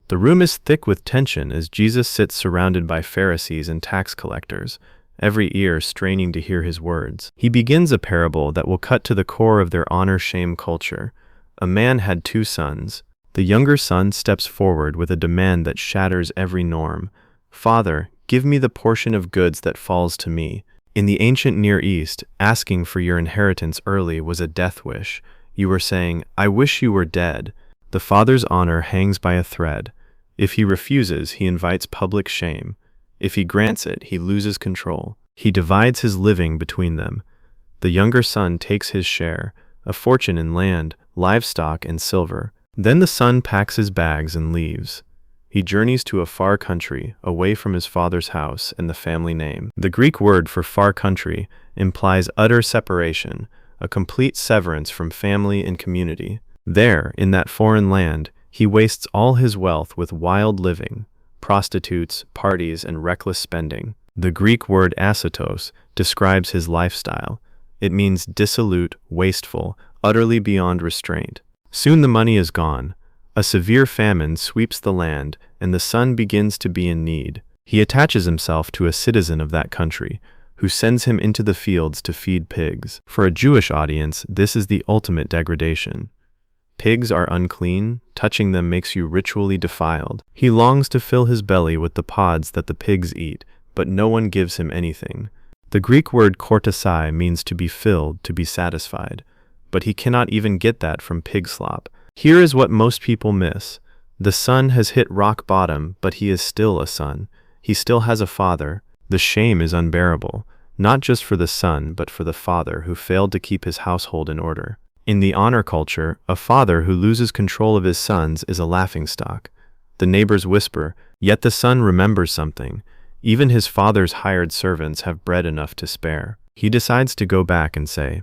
The room is thick with tension as Jesus sits surrounded by Pharisees and tax collectors, every ear straining to hear his words. He begins a parable that will cut to the core of their honor-shame culture. A man had 2 sons. The younger son steps forward with a demand that shatters every norm. "Father, give me the portion of goods that falls to me." In the ancient Near East, asking for your inheritance early was a death wish. You were saying, "I wish you were dead." The father's honor hangs by a thread. If he refuses, he invites public shame. If he grants it, he loses control. He divides his living between them. The younger son takes his share, a fortune in land, livestock, and silver. Then the son packs his bags and leaves. He journeys to a far country, away from his father's house and the family name. The Greek word for far country implies utter separation, a complete severance from family and community. There, in that foreign land, he wastes all his wealth with wild living, prostitutes, parties, and reckless spending. The Greek word asotos describes his lifestyle. It means dissolute, wasteful, utterly beyond restraint. Soon the money is gone. A severe famine sweeps the land, and the son begins to be in need. He attaches himself to a citizen of that country, who sends him into the fields to feed pigs. For a Jewish audience, this is the ultimate degradation. Pigs are unclean, touching them makes you ritually defiled. He longs to fill his belly with the pods that the pigs eat, but no one gives him anything. The Greek word kortasai means to be filled, to be satisfied, but he cannot even get that from pig slop. Here is what most people miss. The son has hit rock bottom, but he is still a son. He still has a father. The shame is unbearable, not just for the son, but for the father who failed to keep his household in order. In the honor culture, a father who loses control of his sons is a laughingstock. The neighbors whisper, yet the son remembers something. Even his father's hired servants have bread enough to spare. He decides to go back and say,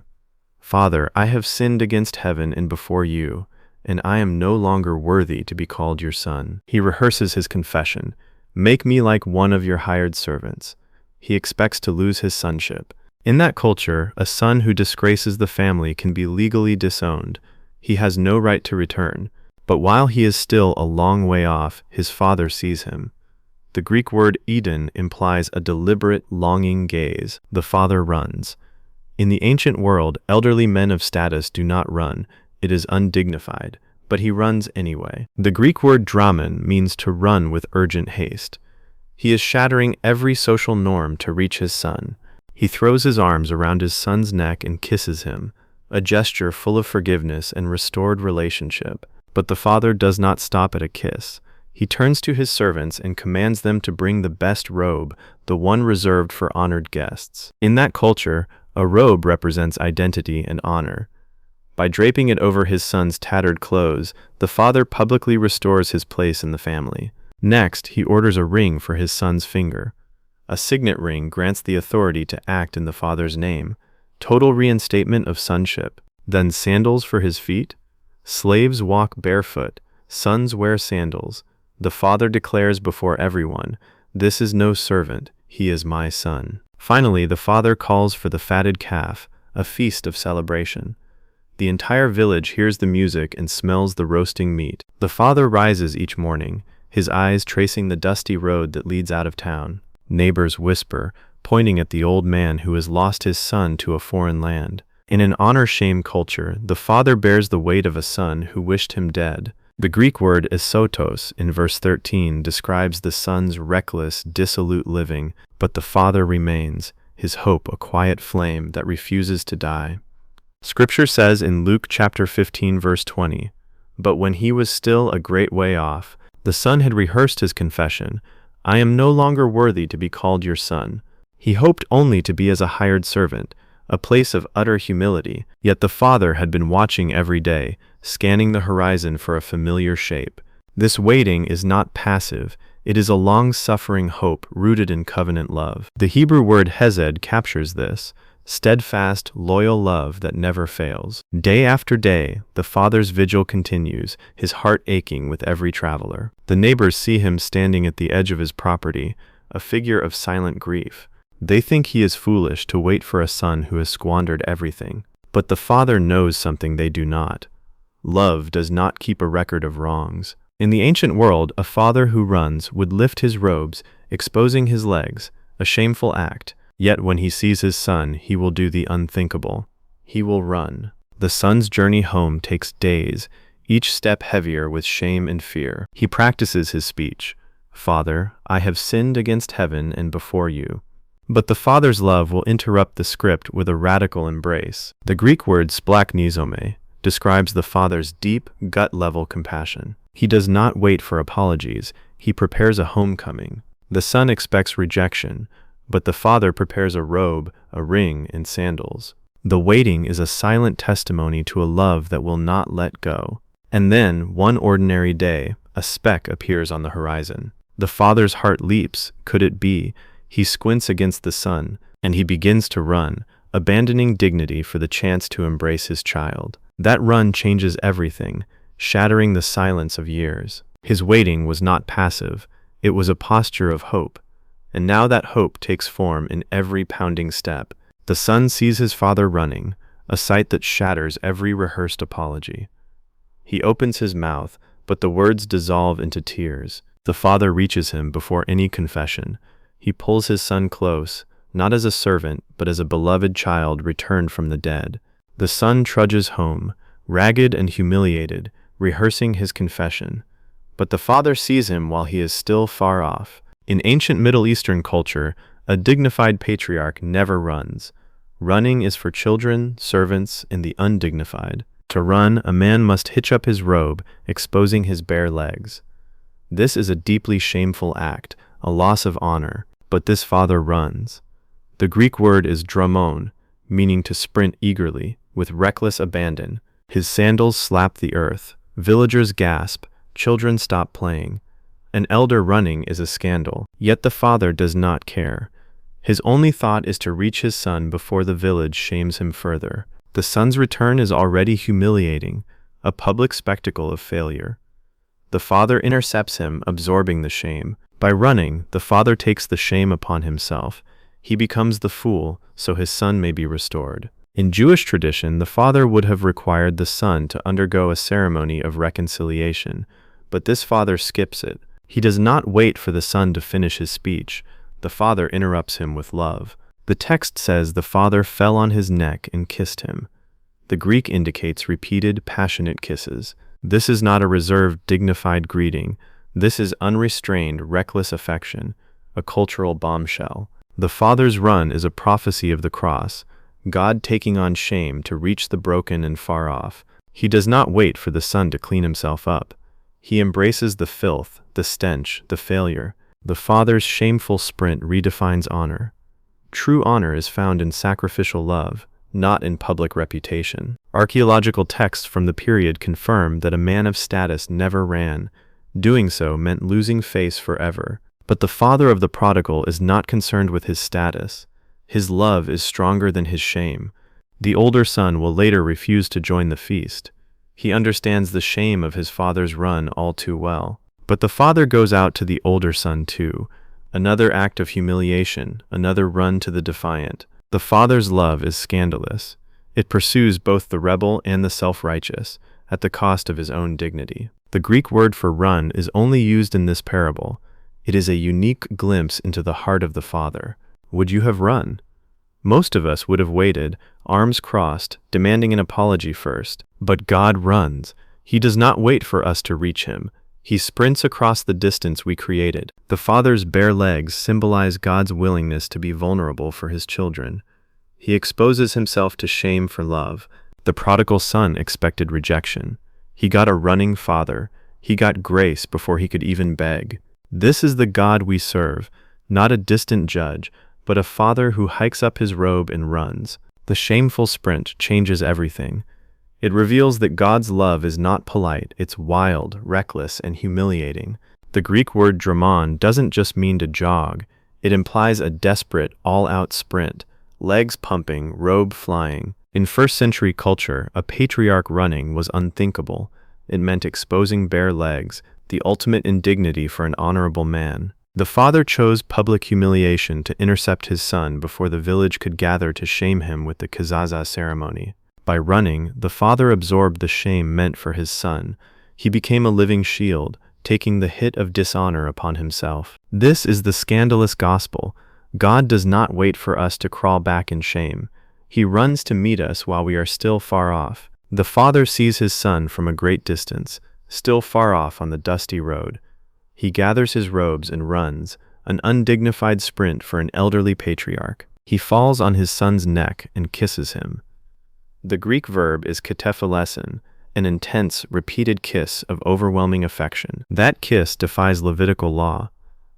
"Father, I have sinned against heaven and before you, and I am no longer worthy to be called your son." He rehearses his confession. "Make me like one of your hired servants." He expects to lose his sonship. In that culture, a son who disgraces the family can be legally disowned. He has no right to return. But while he is still a long way off, his father sees him. The Greek word Eden implies a deliberate, longing gaze. The father runs. In the ancient world, elderly men of status do not run. It is undignified, but he runs anyway. The Greek word dramen means to run with urgent haste. He is shattering every social norm to reach his son. He throws his arms around his son's neck and kisses him, a gesture full of forgiveness and restored relationship. But the father does not stop at a kiss. He turns to his servants and commands them to bring the best robe, the one reserved for honored guests. In that culture, a robe represents identity and honor. By draping it over his son's tattered clothes, the father publicly restores his place in the family. Next, he orders a ring for his son's finger. A signet ring grants the authority to act in the father's name. Total reinstatement of sonship. Then sandals for his feet. Slaves walk barefoot. Sons wear sandals. The father declares before everyone, "This is no servant, he is my son." Finally, the father calls for the fatted calf, a feast of celebration. The entire village hears the music and smells the roasting meat. The father rises each morning, his eyes tracing the dusty road that leads out of town. Neighbors whisper, pointing at the old man who has lost his son to a foreign land. In an honor-shame culture, the father bears the weight of a son who wished him dead. The Greek word isotos in verse 13 describes the son's reckless, dissolute living, but the father remains, his hope a quiet flame that refuses to die. Scripture says in Luke chapter 15 verse 20, "But when he was still a great way off, the son had rehearsed his confession, 'I am no longer worthy to be called your son.' He hoped only to be as a hired servant, a place of utter humility, yet the father had been watching every day, scanning the horizon for a familiar shape. This waiting is not passive, it is a long-suffering hope rooted in covenant love. The Hebrew word hesed captures this, steadfast, loyal love that never fails. Day after day, the father's vigil continues, his heart aching with every traveler. The neighbors see him standing at the edge of his property, a figure of silent grief. They think he is foolish to wait for a son who has squandered everything. But the father knows something they do not. Love does not keep a record of wrongs. In the ancient world, a father who runs would lift his robes, exposing his legs, a shameful act. Yet when he sees his son, he will do the unthinkable. He will run. The son's journey home takes days, each step heavier with shame and fear. He practices his speech. "Father, I have sinned against heaven and before you." But the father's love will interrupt the script with a radical embrace. The Greek word splachnizome describes the father's deep, gut-level compassion. He does not wait for apologies. He prepares a homecoming. The son expects rejection, but the father prepares a robe, a ring, and sandals. The waiting is a silent testimony to a love that will not let go. And then, one ordinary day, a speck appears on the horizon. The father's heart leaps. Could it be? He squints against the sun, and he begins to run, abandoning dignity for the chance to embrace his child. That run changes everything, shattering the silence of years. His waiting was not passive. It was a posture of hope. And now that hope takes form in every pounding step. The son sees his father running, a sight that shatters every rehearsed apology. He opens his mouth, but the words dissolve into tears. The father reaches him before any confession. He pulls his son close, not as a servant, but as a beloved child returned from the dead. The son trudges home, ragged and humiliated, rehearsing his confession. But the father sees him while he is still far off. In ancient Middle Eastern culture, a dignified patriarch never runs. Running is for children, servants, and the undignified. To run, a man must hitch up his robe, exposing his bare legs. This is a deeply shameful act, a loss of honor, but this father runs. The Greek word is dromon, meaning to sprint eagerly, with reckless abandon. His sandals slap the earth. Villagers gasp. Children stop playing. An elder running is a scandal, yet the father does not care. His only thought is to reach his son before the village shames him further. The son's return is already humiliating, a public spectacle of failure. The father intercepts him, absorbing the shame. By running, the father takes the shame upon himself. He becomes the fool, so his son may be restored. In Jewish tradition, the father would have required the son to undergo a ceremony of reconciliation, but this father skips it. He does not wait for the son to finish his speech. The father interrupts him with love. The text says the father fell on his neck and kissed him. The Greek indicates repeated, passionate kisses. This is not a reserved, dignified greeting. This is unrestrained, reckless affection, a cultural bombshell. The father's run is a prophecy of the cross, God taking on shame to reach the broken and far off. He does not wait for the son to clean himself up. He embraces the filth, the stench, the failure. The father's shameful sprint redefines honor. True honor is found in sacrificial love, not in public reputation. Archaeological texts from the period confirm that a man of status never ran. Doing so meant losing face forever. But the father of the prodigal is not concerned with his status. His love is stronger than his shame. The older son will later refuse to join the feast. He understands the shame of his father's run all too well. But the father goes out to the older son too. Another act of humiliation, another run to the defiant. The father's love is scandalous. It pursues both the rebel and the self-righteous, at the cost of his own dignity. The Greek word for run is only used in this parable. It is a unique glimpse into the heart of the father. Would you have run? Most of us would have waited, arms crossed, demanding an apology first. But God runs. He does not wait for us to reach him. He sprints across the distance we created. The father's bare legs symbolize God's willingness to be vulnerable for his children. He exposes himself to shame for love. The prodigal son expected rejection. He got a running father. He got grace before he could even beg. This is the God we serve, not a distant judge, but a father who hikes up his robe and runs. The shameful sprint changes everything. It reveals that God's love is not polite, it's wild, reckless, and humiliating. The Greek word dramon doesn't just mean to jog. It implies a desperate, all-out sprint, legs pumping, robe flying. In first-century culture, a patriarch running was unthinkable. It meant exposing bare legs, the ultimate indignity for an honorable man. The father chose public humiliation to intercept his son before the village could gather to shame him with the kazaza ceremony. By running, the father absorbed the shame meant for his son. He became a living shield, taking the hit of dishonor upon himself. This is the scandalous gospel. God does not wait for us to crawl back in shame. He runs to meet us while we are still far off. The Father sees his Son from a great distance, still far off on the dusty road. He gathers his robes and runs, an undignified sprint for an elderly patriarch. He falls on his Son's neck and kisses him. The Greek verb is katephilesin, an intense, repeated kiss of overwhelming affection. That kiss defies Levitical law.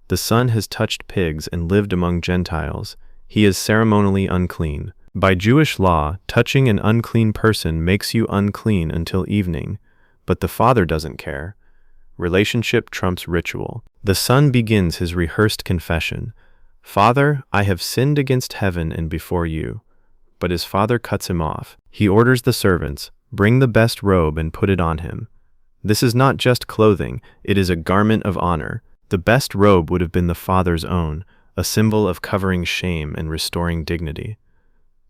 The Son has touched pigs and lived among Gentiles. He is ceremonially unclean. By Jewish law, touching an unclean person makes you unclean until evening, but the Father doesn't care. Relationship trumps ritual. The Son begins his rehearsed confession. "Father, I have sinned against heaven and before you." But his Father cuts him off. He orders the servants, "Bring the best robe and put it on him." This is not just clothing, it is a garment of honor. The best robe would have been the Father's own, a symbol of covering shame and restoring dignity.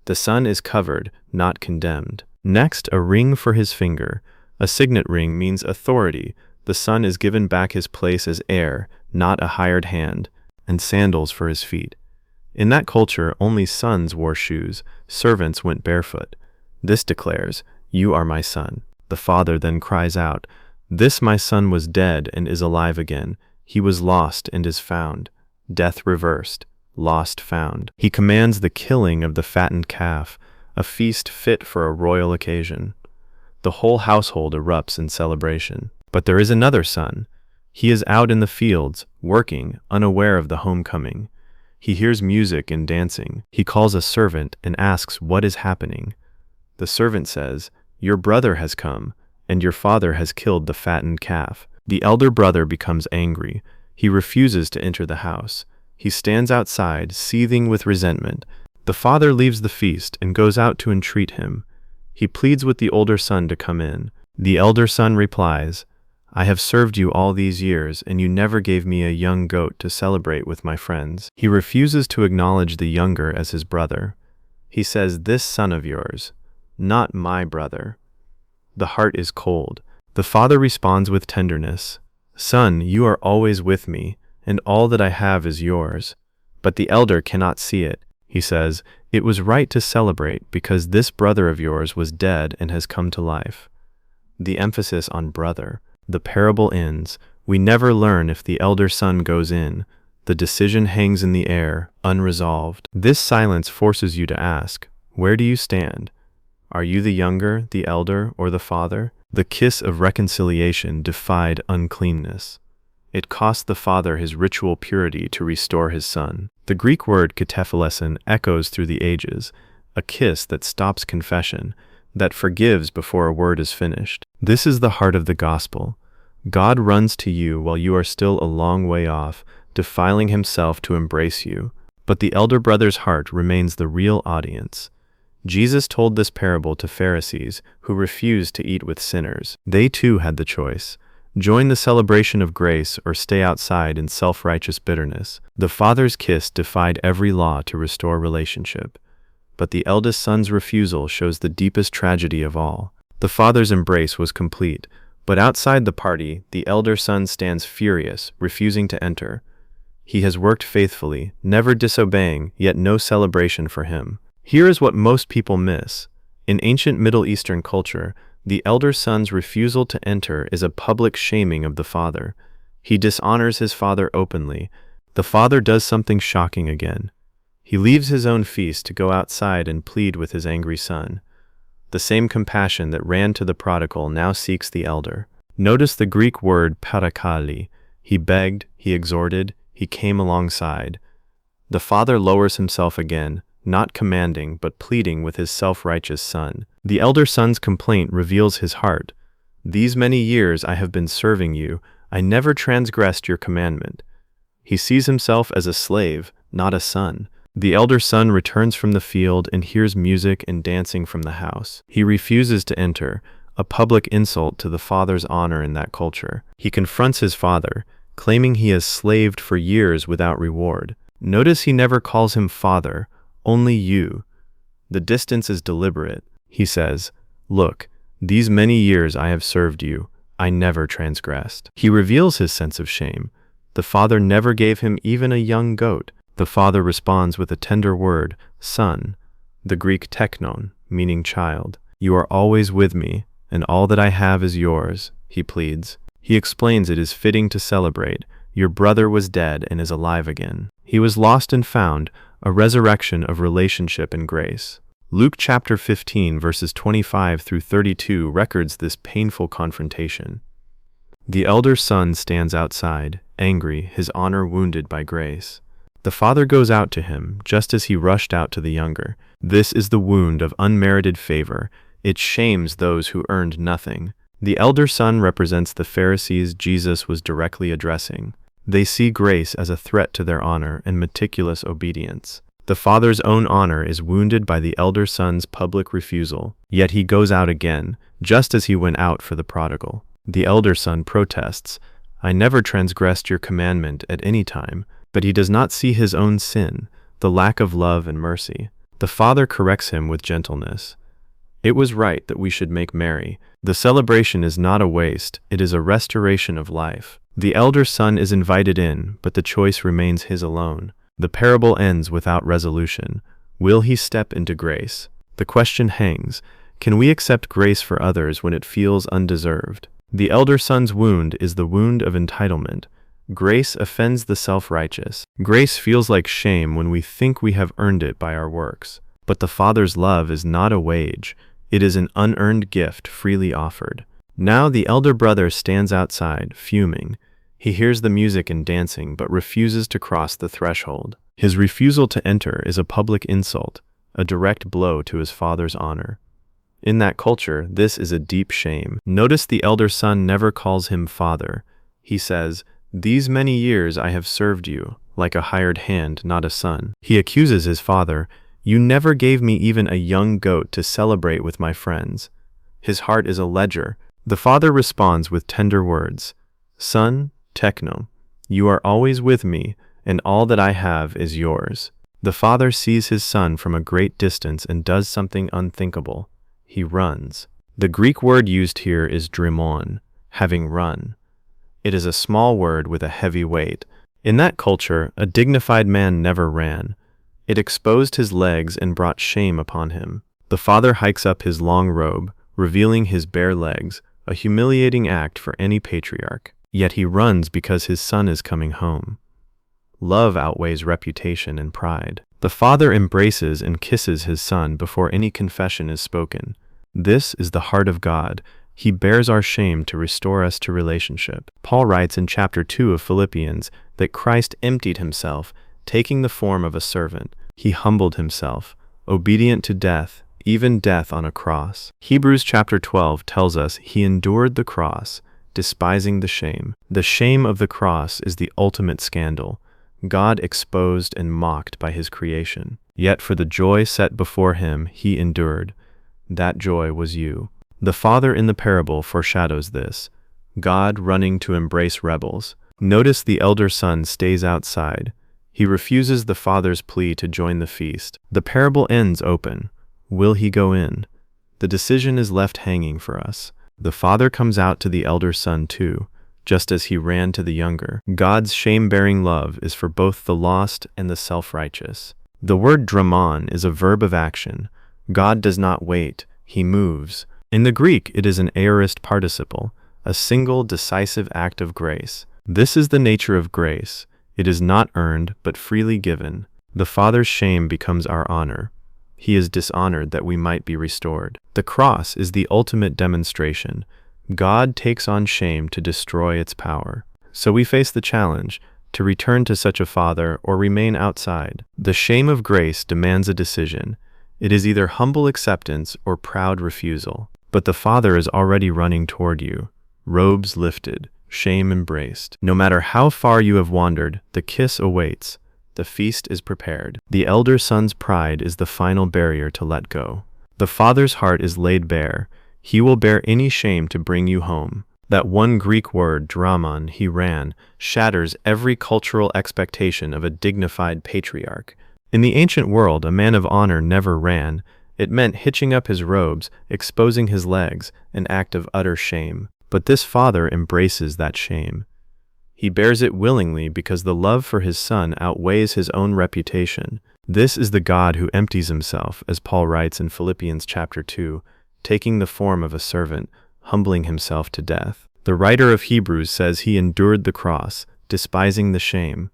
The Son is covered, not condemned. Next, a ring for his finger. A signet ring means authority. The Son is given back his place as heir, not a hired hand, and sandals for his feet. In that culture, only sons wore shoes, servants went barefoot. This declares, "You are my Son." The Father then cries out, "This my Son was dead and is alive again. He was lost and is found." Death reversed, lost found. He commands the killing of the fattened calf, a feast fit for a royal occasion. The whole household erupts in celebration. But there is another Son. He is out in the fields, working, unaware of the homecoming. He hears music and dancing. He calls a servant and asks what is happening. The servant says, "Your brother has come, and your father has killed the fattened calf." The elder brother becomes angry. He refuses to enter the house. He stands outside, seething with resentment. The father leaves the feast and goes out to entreat him. He pleads with the older son to come in. The elder son replies, "I have served you all these years, and you never gave me a young goat to celebrate with my friends." He refuses to acknowledge the younger as his brother. He says, "This son of yours, not my brother." The heart is cold. The father responds with tenderness, "Son, you are always with me, and all that I have is yours." But the elder cannot see it. He says, "It was right to celebrate because this brother of yours was dead and has come to life." The emphasis on brother. The parable ends. We never learn if the elder son goes in. The decision hangs in the air, unresolved. This silence forces you to ask, where do you stand? Are you the younger, the elder, or the father? The kiss of reconciliation defied uncleanness. It cost the father his ritual purity to restore his son. The Greek word katephilesin echoes through the ages, a kiss that stops confession, that forgives before a word is finished. This is the heart of the gospel. God runs to you while you are still a long way off, defiling himself to embrace you. But the elder brother's heart remains the real audience. Jesus told this parable to Pharisees who refused to eat with sinners. They too had the choice. Join the celebration of grace or stay outside in self-righteous bitterness. The father's kiss defied every law to restore relationship. But the eldest son's refusal shows the deepest tragedy of all. The father's embrace was complete, but outside the party, the elder son stands furious, refusing to enter. He has worked faithfully, never disobeying, yet no celebration for him. Here is what most people miss. In ancient Middle Eastern culture, the elder son's refusal to enter is a public shaming of the father. He dishonors his father openly. The father does something shocking again. He leaves his own feast to go outside and plead with his angry son. The same compassion that ran to the prodigal now seeks the elder. Notice the Greek word parakali. He begged, he exhorted, he came alongside. The father lowers himself again, not commanding but pleading with his self-righteous son. The elder son's complaint reveals his heart. "These many years I have been serving you. I never transgressed your commandment." He sees himself as a slave, not a son. The elder son returns from the field and hears music and dancing from the house. He refuses to enter, a public insult to the father's honor in that culture. He confronts his father, claiming he has slaved for years without reward. Notice he never calls him father, only you. The distance is deliberate. He says, "Look, these many years I have served you. I never transgressed. He reveals his sense of shame. The father never gave him even a young goat. The father responds with a tender word, son, the Greek teknon, meaning child. You are always with me, and all that I have is yours, he pleads. He explains it is fitting to celebrate. Your brother was dead and is alive again. He was lost and found, a resurrection of relationship and grace. Luke chapter 15 verses 25 through 32 records this painful confrontation. The elder son stands outside, angry, his honor wounded by grace. The father goes out to him, just as he rushed out to the younger. This is the wound of unmerited favor. It shames those who earned nothing. The elder son represents the Pharisees Jesus was directly addressing. They see grace as a threat to their honor and meticulous obedience. The father's own honor is wounded by the elder son's public refusal, yet he goes out again, just as he went out for the prodigal. The elder son protests, I never transgressed your commandment at any time, but he does not see his own sin, the lack of love and mercy. The father corrects him with gentleness. It was right that we should make merry. The celebration is not a waste, it is a restoration of life. The elder son is invited in, but the choice remains his alone. The parable ends without resolution. Will he step into grace? The question hangs, can we accept grace for others when it feels undeserved? The elder son's wound is the wound of entitlement. Grace offends the self-righteous. Grace feels like shame when we think we have earned it by our works. But the Father's love is not a wage. It is an unearned gift freely offered. Now the elder brother stands outside, fuming. He hears the music and dancing, but refuses to cross the threshold. His refusal to enter is a public insult, a direct blow to his father's honor. In that culture, this is a deep shame. Notice the elder son never calls him father. He says, these many years I have served you, like a hired hand, not a son. He accuses his father, you never gave me even a young goat to celebrate with my friends. His heart is a ledger. The father responds with tender words, son, tekno, you are always with me, and all that I have is yours. The father sees his son from a great distance and does something unthinkable. He runs. The Greek word used here is drimon, having run. It is a small word with a heavy weight. In that culture, a dignified man never ran. It exposed his legs and brought shame upon him. The father hikes up his long robe, revealing his bare legs, a humiliating act for any patriarch. Yet he runs because his son is coming home. Love outweighs reputation and pride. The father embraces and kisses his son before any confession is spoken. This is the heart of God. He bears our shame to restore us to relationship. Paul writes in chapter 2 of Philippians that Christ emptied himself, taking the form of a servant. He humbled himself, obedient to death, even death on a cross. Hebrews chapter 12 tells us he endured the cross, despising the shame. The shame of the cross is the ultimate scandal. God exposed and mocked by his creation. Yet for the joy set before him, he endured. That joy was you. The father in the parable foreshadows this. God running to embrace rebels. Notice the elder son stays outside. He refuses the father's plea to join the feast. The parable ends open. Will he go in? The decision is left hanging for us. The father comes out to the elder son too, just as he ran to the younger. God's shame-bearing love is for both the lost and the self-righteous. The word dramon is a verb of action. God does not wait, he moves. In the Greek, it is an aorist participle, a single decisive act of grace. This is the nature of grace. It is not earned, but freely given. The Father's shame becomes our honor. He is dishonored that we might be restored. The cross is the ultimate demonstration. God takes on shame to destroy its power. So we face the challenge, to return to such a father or remain outside. The shame of grace demands a decision. It is either humble acceptance or proud refusal. But the Father is already running toward you, robes lifted, shame embraced. No matter how far you have wandered, the kiss awaits. The feast is prepared. The elder son's pride is the final barrier to let go. The Father's heart is laid bare. He will bear any shame to bring you home. That one Greek word, dramon, he ran, shatters every cultural expectation of a dignified patriarch. In the ancient world, a man of honor never ran. It meant hitching up his robes, exposing his legs, an act of utter shame. But this father embraces that shame. He bears it willingly because the love for his son outweighs his own reputation. This is the God who empties himself, as Paul writes in Philippians chapter 2, taking the form of a servant, humbling himself to death. The writer of Hebrews says he endured the cross, despising the shame.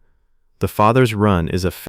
The Father's run is a